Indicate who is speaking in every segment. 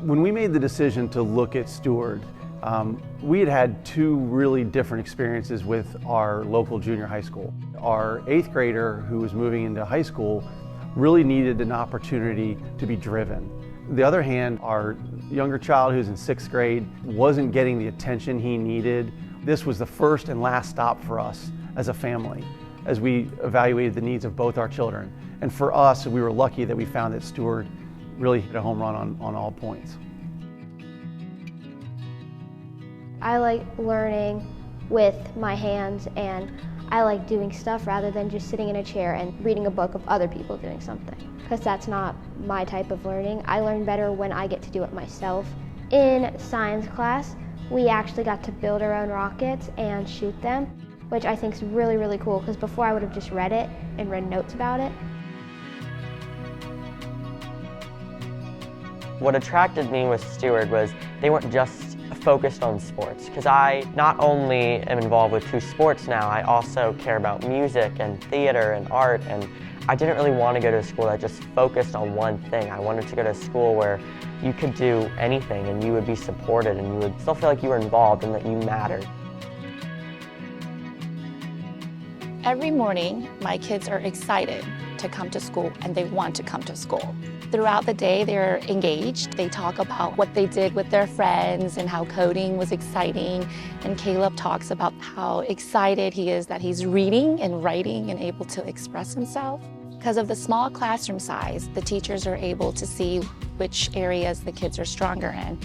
Speaker 1: When we made the decision to look at Steward, we had had two really different experiences with our local junior high school. Our 8th grader who was moving into high school really needed an opportunity to be driven. On the other hand, our younger child who's in 6th grade wasn't getting the attention he needed. This was the first and last stop for us as a family as we evaluated the needs of both our children. And for us, we were lucky that we found that Steward really hit a home run on all points.
Speaker 2: I like learning with my hands, and I like doing stuff rather than just sitting in a chair and reading a book of other people doing something, because that's not my type of learning. I learn better when I get to do it myself. In science class, we actually got to build our own rockets and shoot them, which I think is really, really cool, because before I would have just read it and read notes about it.
Speaker 3: What attracted me with Steward was they weren't just focused on sports, because I not only am involved with 2 sports now, I also care about music and theater and art, and I didn't really want to go to a school that just focused on one thing. I wanted to go to a school where you could do anything and you would be supported and you would still feel like you were involved and that you mattered.
Speaker 4: Every morning, my kids are excited to come to school and they want to come to school. Throughout the day, they're engaged. They talk about what they did with their friends and how coding was exciting. And Caleb talks about how excited he is that he's reading and writing and able to express himself. Because of the small classroom size, the teachers are able to see which areas the kids are stronger in.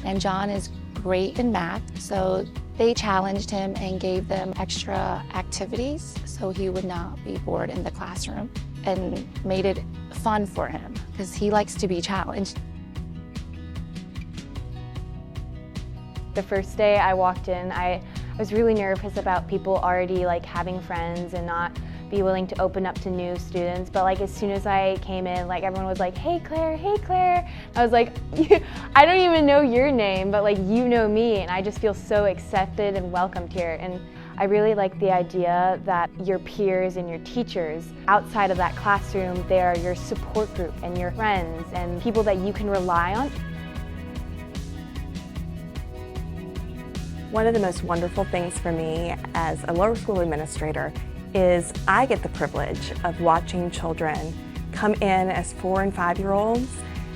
Speaker 4: And John is great in math, so they challenged him and gave them extra activities so he would not be bored in the classroom, and made it fun for him because he likes to be challenged.
Speaker 5: The first day I walked in, I was really nervous about people already having friends and not be willing to open up to new students. But as soon as I came in, everyone was like, "Hey Claire, hey Claire." I was like, I don't even know your name, but you know me, and I just feel so accepted and welcomed here. And I really like the idea that your peers and your teachers outside of that classroom, they are your support group and your friends and people that you can rely on.
Speaker 6: One of the most wonderful things for me as a lower school administrator is I get the privilege of watching children come in as 4- and 5-year-olds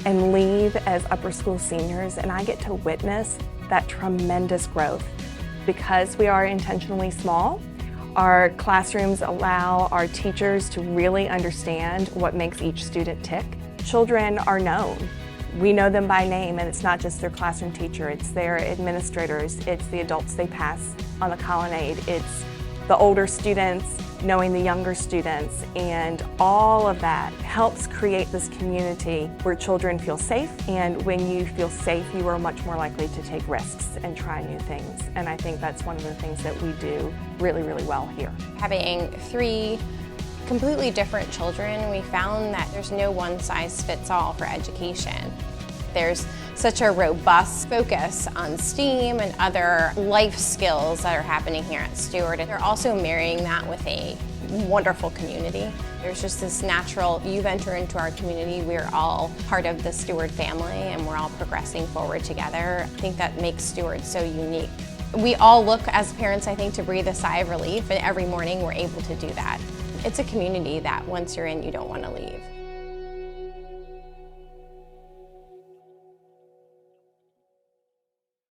Speaker 6: and leave as upper school seniors, and I get to witness that tremendous growth. Because we are intentionally small, our classrooms allow our teachers to really understand what makes each student tick. Children are known. We know them by name, and it's not just their classroom teacher, it's their administrators, it's the adults they pass on the colonnade, it's the older students knowing the younger students, and all of that helps create this community where children feel safe, and when you feel safe, you are much more likely to take risks and try new things. And I think that's one of the things that we do really, really well here.
Speaker 7: Having 3 completely different children, we found that there's no one-size-fits-all for education. There's such a robust focus on STEAM and other life skills that are happening here at Steward. And they're also marrying that with a wonderful community. There's just this natural, you enter into our community, we're all part of the Steward family and we're all progressing forward together. I think that makes Steward so unique. We all look as parents, I think, to breathe a sigh of relief, and every morning we're able to do that. It's a community that once you're in, you don't want to leave.